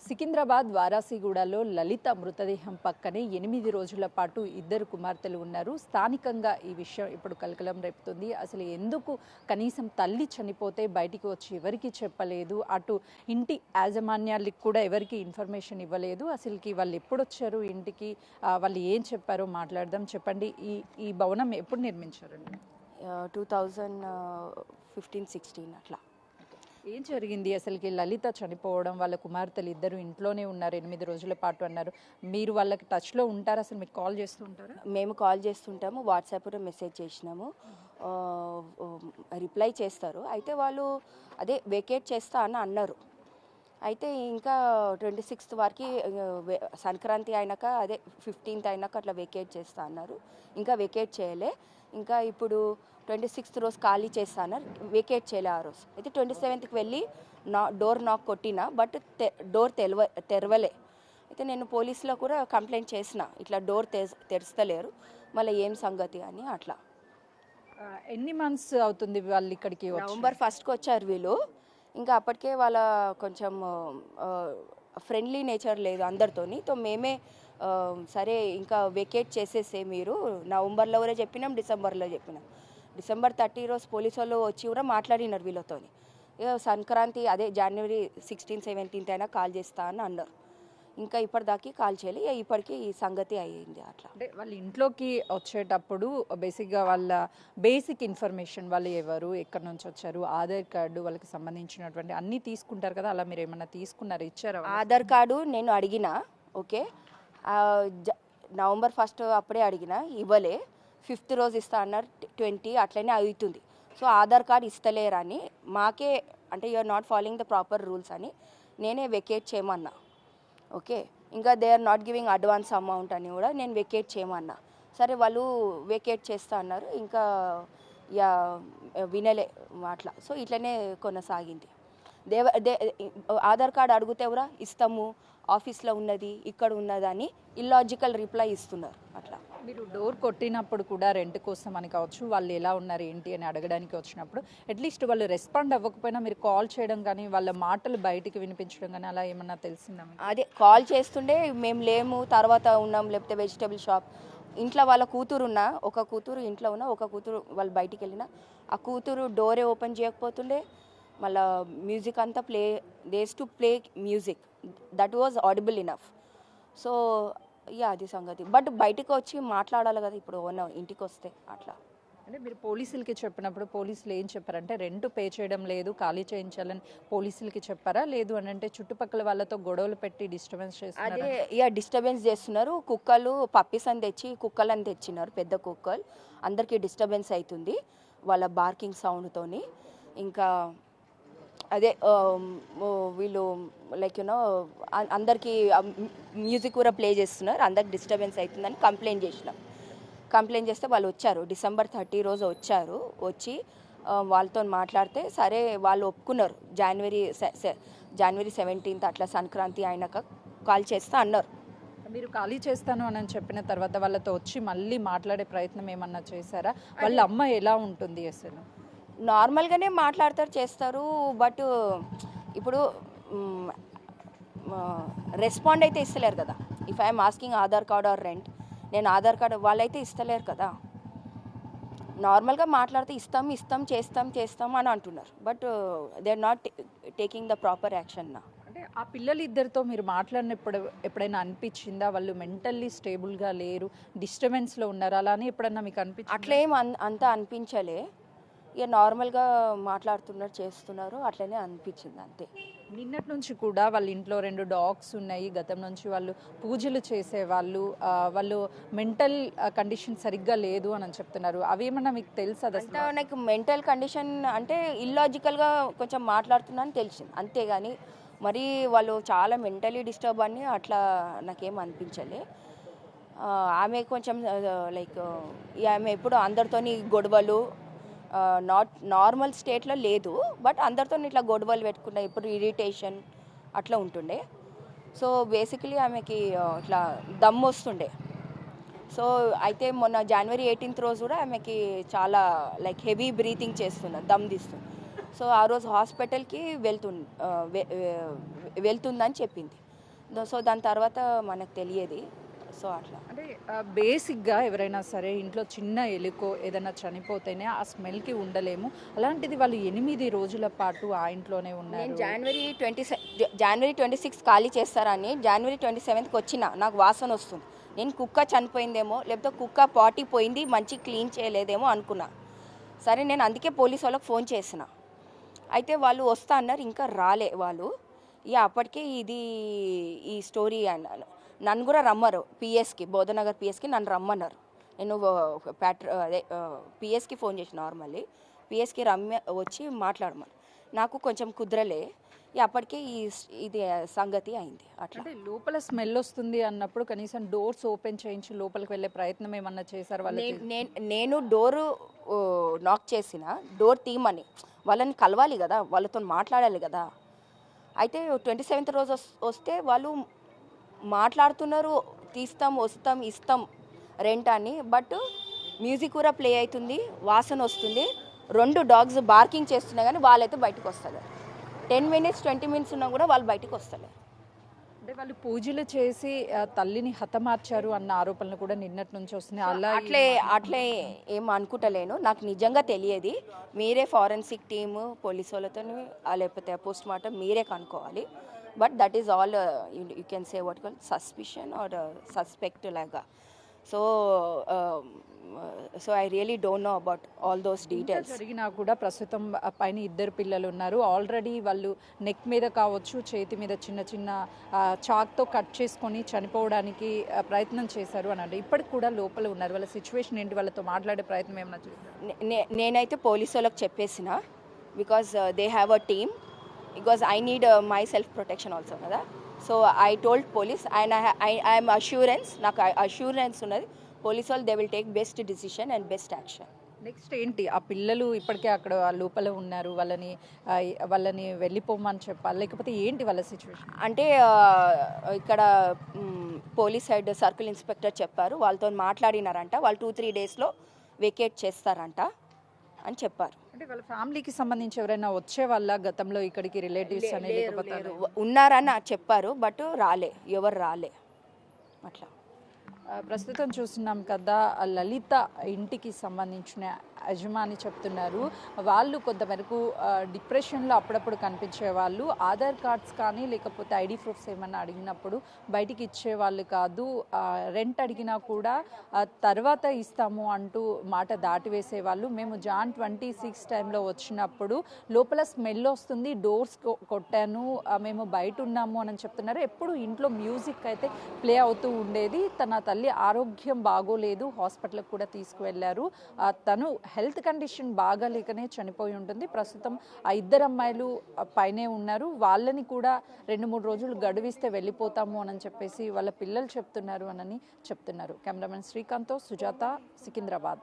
సికింద్రాబాద్ వారాసిగూడలో లలిత మృతదేహం పక్కనే 8 రోజుల పాటు ఇద్దరు కుమార్తెలు ఉన్నారు. స్థానికంగా ఈ విషయం ఇప్పుడు కలకలం రేపుతుంది. అసలు ఎందుకు కనీసం తల్లి చనిపోతే బయటికి వచ్చి ఎవరికి చెప్పలేదు, అటు ఇంటి యాజమాన్యాలకు కూడా ఎవరికి ఇన్ఫర్మేషన్ ఇవ్వలేదు. అసలుకి వాళ్ళు ఎప్పుడు వచ్చారు ఇంటికి, వాళ్ళు ఏం చెప్పారో మాట్లాడదాం. చెప్పండి, ఈ భవనం ఎప్పుడు నిర్మించారండి? 2015-16 అట్లా. ఏం జరిగింది అసలుకి? లలిత చనిపోవడం, వాళ్ళ కుమార్తెలు ఇద్దరు ఇంట్లోనే ఉన్నారు 8 రోజుల పాటు అన్నారు. మీరు వాళ్ళకి టచ్లో ఉంటారా? అసలు మీకు కాల్ చేస్తూ ఉంటారా? మేము కాల్ చేస్తుంటాము, వాట్సాప్లో మెసేజ్ చేసినాము, రిప్లై చేస్తారు. అయితే వాళ్ళు అదే వెకేట్ చేస్తా అని అన్నారు. అయితే ఇంకా 26th వరకు సంక్రాంతి అయినాక, అదే 15th అయినాక అట్లా వెకేట్ చేస్తా అన్నారు. ఇంకా వెకేట్ చేయలే. ఇంకా ఇప్పుడు 26th రోజు ఖాళీ చేస్తా అన్నారు, వెకేట్ చేయలే ఆ రోజు. అయితే 27th వెళ్ళి డోర్ నాక్ కొట్టినా, బట్ డోర్ తెరవలే. అయితే నేను పోలీసులో కూడా కంప్లైంట్ చేసిన, ఇట్లా డోర్ తెరుస్తలేరు, మళ్ళీ ఏం సంగతి అని. అట్లా ఎన్ని మంత్స్ అవుతుంది వాళ్ళు ఇక్కడికి? నవంబర్ 1st వచ్చారు వీళ్ళు. ఇంకా అప్పటికే వాళ్ళ కొంచెం ఫ్రెండ్లీ నేచర్ లేదు అందరితోని. తో మేమే సరే ఇంకా వెకేట్ చేసేసే మీరు, నవంబర్లో కూడా చెప్పినాం, డిసెంబర్లో చెప్పినాం. డిసెంబర్ 30 రోజు పోలీసు వాళ్ళు వచ్చి కూడా మాట్లాడినారు వీళ్ళతోని. ఇక సంక్రాంతి అదే జనవరి 16, 17 అయినా కాల్ చేస్తా అని అన్నారు. ఇంకా ఇప్పటిదాకా కాల్ చేయాలి. ఇప్పటికీ ఈ సంగతి అయ్యింది. అట్లా అంటే వాళ్ళ ఇంట్లోకి వచ్చేటప్పుడు బేసిక్గా వాళ్ళ బేసిక్ ఇన్ఫర్మేషన్, వాళ్ళు ఎవరు, ఎక్కడి నుంచి వచ్చారు, ఆధార్ కార్డు, వాళ్ళకి సంబంధించినటువంటి అన్నీ తీసుకుంటారు కదా, అలా మీరు ఏమన్నా తీసుకున్నారు, ఇచ్చారా? ఆధార్ కార్డు నేను అడిగిన, ఓకే, నవంబర్ 1st అప్పుడే అడిగిన, ఇవ్వలే. 5th రోజు ఇస్తా అన్నారు, 20 అట్లనే అవుతుంది. సో ఆధార్ కార్డు ఇస్తలేరని మాకే, అంటే you are not following the proper rules అని నేనే వెకేట్ చేయమన్నా. ఓకే, ఇంకా they are not giving advance amount అని కూడా నేను వెకేట్ చేయమన్నా. సరే వాళ్ళు వెకేట్ చేస్తా అన్నారు. ఇంకా వినలే అట్లా. సో ఇట్లనే కొనసాగింది. ఆధార్ కార్డు అడిగితే ఎవరా ఇస్తాము, ఆఫీస్లో ఉన్నది, ఇక్కడ ఉన్నదని ఇల్లాజికల్ రిప్లై ఇస్తున్నారు. అట్లా మీరు డోర్ కొట్టినప్పుడు కూడా రెంట్ కోసం అని కావచ్చు, వాళ్ళు ఎలా ఉన్నారు ఏంటి అని అడగడానికి వచ్చినప్పుడు అట్లీస్ట్ వాళ్ళు రెస్పాండ్ అవ్వకపోయినా మీరు కాల్ చేయడం కానీ, వాళ్ళ మాటలు బయటికి వినిపించడం కానీ అలా ఏమన్నా తెలిసిందా? అదే కాల్ చేస్తుండే, మేము లేము, తర్వాత ఉన్నాం, లేకపోతే వెజిటబుల్ షాప్. ఇంట్లో వాళ్ళ కూతురు ఉన్న, ఒక కూతురు ఇంట్లో ఉన్న, ఒక కూతురు వాళ్ళు బయటికి వెళ్ళిన, ఆ కూతురు డోరే ఓపెన్ చేయకపోతుండే. మళ్ళీ మ్యూజిక్ అంతా does to play music, that was audible enough. So అది సంగతి. బట్ బయటకు వచ్చి మాట్లాడాలి కదా ఇప్పుడు ఇంటికి వస్తే. అట్లా అంటే మీరు పోలీసులకి చెప్పినప్పుడు పోలీసులు ఏం చెప్పారంటే, రెంట్ పే చేయడం లేదు, ఖాళీ చేయించాలని పోలీసులకి చెప్పారా? లేదు అని అంటే చుట్టుపక్కల వాళ్ళతో గొడవలు పెట్టి డిస్టర్బెన్స్ చేస్తున్నారు? అదే డిస్టర్బెన్స్ చేస్తున్నారు. కుక్కలు పప్పీస్ అని తెచ్చి కుక్కలని తెచ్చినారు, పెద్ద కుక్కలు. అందరికీ డిస్టర్బెన్స్ అవుతుంది వాళ్ళ బార్కింగ్ సౌండ్తోని. ఇంకా అదే వీళ్ళు లైక్ యూనో అందరికీ మ్యూజిక్ కూడా ప్లే చేస్తున్నారు, అందరికి డిస్టర్బెన్స్ అవుతుందని కంప్లైంట్ చేసినాం. కంప్లైంట్ చేస్తే వాళ్ళు వచ్చారు, డిసెంబర్ 30 రోజు వచ్చారు. వచ్చి వాళ్ళతో మాట్లాడితే సరే వాళ్ళు ఒప్పుకున్నారు. జనవరి 17th అట్లా సంక్రాంతి అయినాక కాల్ చేస్తా అన్నారు. మీరు ఖాళీ చేస్తాను అని చెప్పిన తర్వాత వాళ్ళతో వచ్చి మళ్ళీ మాట్లాడే ప్రయత్నం ఏమన్నా చేశారా? వాళ్ళ అమ్మ ఎలా ఉంటుంది? అసలు నార్మల్గానే మాట్లాడతారు, చేస్తారు. బట్ ఇప్పుడు రెస్పాండ్ అయితే ఇస్తలేరు కదా. If I'm asking Aadhaar card or rent, నేను ఆధార్ కార్డు వాళ్ళైతే ఇస్తలేరు కదా. నార్మల్గా మాట్లాడితే ఇస్తాం చేస్తాం అని అంటున్నారు. But they are not taking the proper action నా. అంటే ఆ పిల్లలు ఇద్దరితో మీరు మాట్లాడినప్పుడు ఎప్పుడైనా అనిపించిందా వాళ్ళు మెంటల్లీ స్టేబుల్గా లేరు, డిస్టర్బెన్స్లో ఉన్నారు అలా అని ఎప్పుడన్నా మీకు అనిపించింది? అట్లేం అంతా అనిపించలే. ఇక నార్మల్గా మాట్లాడుతున్నారు, చేస్తున్నారు, అట్లనే అనిపించింది అంతే. నిన్నటి నుంచి కూడా వాళ్ళ ఇంట్లో 2 డాగ్స్ ఉన్నాయి. గతం నుంచి వాళ్ళు పూజలు చేసేవాళ్ళు, వాళ్ళు మెంటల్ కండిషన్ సరిగ్గా లేదు అని చెప్తున్నారు. అవేమన్నా మీకు తెలుసా? అంటే నాకు మెంటల్ కండిషన్ అంటే ఇల్లాజికల్గా కొంచెం మాట్లాడుతున్నాను తెలిసింది, అంతేగాని మరి వాళ్ళు చాలా మెంటలీ డిస్టర్బ్ అని అట్లా నాకేం అనిపించలే. ఆమె కొంచెం లైక్ ఆమె ఎప్పుడు అందరితోని గొడవలు, నార్మల్ స్టేట్లో లేదు. బట్ అందరితో ఇట్లా గొడవలు పెట్టుకున్న, ఇప్పుడు ఇరిటేషన్ అట్లా ఉంటుండే. సో బేసికలీ ఆమెకి ఇట్లా దమ్ వస్తుండే. సో అయితే మొన్న జనవరి 18th రోజు కూడా ఆమెకి చాలా లైక్ హెవీ బ్రీతింగ్ చేస్తున్నారు, దమ్ తీస్తుంది. సో ఆ రోజు హాస్పిటల్కి వెళ్తుందని చెప్పింది. సో దాని తర్వాత మనకు తెలియదు. సో అట్లా అంటే బేసిక్గా ఎవరైనా సరే ఇంట్లో చిన్న ఎలుకో ఏదైనా చనిపోతేనే ఆ స్మెల్కి ఉండలేము. అలాంటిది వాళ్ళు 8 రోజుల పాటు ఆ ఇంట్లోనే నేను ఉన్నారు. జనవరి 26 ఖాళీ చేస్తారని జనవరి 27కి వచ్చిన నాకు వాసన వస్తుంది. నేను కుక్క చనిపోయిందేమో లేకపోతే కుక్క పాటి పోయింది మంచి క్లీన్ చేయలేదేమో అనుకున్నా. సరే నేను అందుకే పోలీస్ వాళ్ళకి ఫోన్ చేసిన. అయితే వాళ్ళు వస్తా అన్నారు, ఇంకా రాలే వాళ్ళు. ఇక అప్పటికే ఈ స్టోరీ అన్నాను. నన్ను కూడా రమ్మరు పిఎస్కి, బోధనగర్ పిఎస్కి నన్ను రమ్మన్నారు. నేను అదే పిఎస్కి ఫోన్ చేసిన నార్మల్లీ. పిఎస్కి వచ్చి మాట్లాడమని నాకు కొంచెం కుదరలే. అప్పటికే ఇది సంగతి అయింది. అట్లా అంటే లోపల స్మెల్ వస్తుంది అన్నప్పుడు కనీసం డోర్స్ ఓపెన్ చేయించి లోపలికి వెళ్ళే ప్రయత్నం ఏమన్నా చేశారు వాళ్ళు? నేను డోరు నాక్ చేసిన, డోర్ తీయమని. వాళ్ళని కలవాలి కదా, వాళ్ళతో మాట్లాడాలి కదా. అయితే 27th రోజు వస్తే వాళ్ళు మాట్లాడుతున్నారు, తీస్తాం వస్తాం ఇస్తాం రెంట్ అని. బట్ మ్యూజిక్ కూడా ప్లే అవుతుంది, వాసన వస్తుంది, 2 డాగ్స్ బార్కింగ్ చేస్తున్నాయి కానీ వాళ్ళైతే బయటకు వస్తారు. 10 minutes 20 minutes ఉన్నా కూడా వాళ్ళు బయటకు వస్తలే. అంటే వాళ్ళు పూజలు చేసి తల్లిని హతమార్చారు అన్న ఆరోపణలు కూడా నిన్నటి నుంచి వస్తున్నాయి. అలా అట్లే ఏం అనుకుంటలేను, నాకు నిజంగా తెలియదు. మీరే ఫారెన్సిక్ టీము పోలీసు వాళ్ళతో లేకపోతే పోస్ట్ మార్టం మీరే కనుక్కోవాలి. But that is all you can say what call suspicion or suspect లాగా. So I really don't know about all those details. జరిగినా కూడా ప్రస్తుతం పైన 2 పిల్లలు ఉన్నారు. ఆల్రెడీ వాళ్ళు నెక్ మీద కావచ్చు, చేతి మీద చిన్న చిన్న చాక్తో కట్ చేసుకొని చనిపోవడానికి ప్రయత్నం చేశారు అని అంటే ఇప్పటికి కూడా లోపల ఉన్నారు. వాళ్ళ సిచ్యువేషన్ ఏంటి, వాళ్ళతో మాట్లాడే ప్రయత్నం ఏమైనా చేశారు? నేనైతే పోలీసు వాళ్ళకి చెప్పేసిన, because they have a team, because I need my self protection also కదా. So I told police and I'm assurance, నాకు అష్యూరెన్స్ ఉన్నది పోలీసు వాళ్ళు they will take best decision and best action. Next ఏంటి, ఆ పిల్లలు ఇప్పటికే అక్కడ లోపల ఉన్నారు, వాళ్ళని వెళ్ళిపోమని చెప్పాలి లేకపోతే ఏంటి వాళ్ళ సిచ్యువేషన్? అంటే ఇక్కడ పోలీస్ హెడ్ సర్కిల్ ఇన్స్పెక్టర్ చెప్పారు, వాళ్ళతో మాట్లాడినారంట, వాళ్ళు 2-3 డేస్లో వెకేట్ చేస్తారంట అని చెప్పారు. అంటే వాళ్ళ ఫ్యామిలీకి సంబంధించి ఎవరైనా వచ్చే వాళ్ళ గతంలో ఇక్కడికి రిలేటివ్స్ అని లేకపోతే ఉన్నారని చెప్పారు, బట్ ఎవరు రాలే అట్లా. ప్రస్తుతం చూస్తున్నాం కదా, లలిత ఇంటికి సంబంధించిన యజమాని చెప్తున్నారు వాళ్ళు కొంతవరకు డిప్రెషన్లో అప్పుడప్పుడు కనిపించే వాళ్ళు. ఆధార్ కార్డ్స్ కానీ లేకపోతే ఐడి ప్రూఫ్స్ ఏమన్నా అడిగినప్పుడు బయటికి ఇచ్చేవాళ్ళు కాదు, రెంట్ అడిగినా కూడా తర్వాత ఇస్తాము అంటూ మాట దాటివేసేవాళ్ళు. మేము జాన్ 26 టైంలో వచ్చినప్పుడు లోపల స్మెల్ వస్తుంది, డోర్స్ కొట్టాను, మేము బయట ఉన్నాము అని చెప్తున్నారు. ఎప్పుడు ఇంట్లో మ్యూజిక్ అయితే ప్లే అవుతూ ఉండేది. తన తల్లి ఆరోగ్యం బాగోలేదు, హాస్పిటల్కి కూడా తీసుకువెళ్ళారు. తను హెల్త్ కండిషన్ బాగాలేకనే చనిపోయి ఉంటుంది. ప్రస్తుతం ఆ 2 అమ్మాయిలు పైనే ఉన్నారు. వాళ్ళని కూడా 2-3 రోజులు గడువిస్తే వెళ్ళిపోతాము అని చెప్పేసి వాళ్ళ పిల్లలు చెప్తున్నారు అని చెప్తున్నారు. కెమెరామెన్ శ్రీకాంత్తో సుజాత, సికింద్రాబాద్.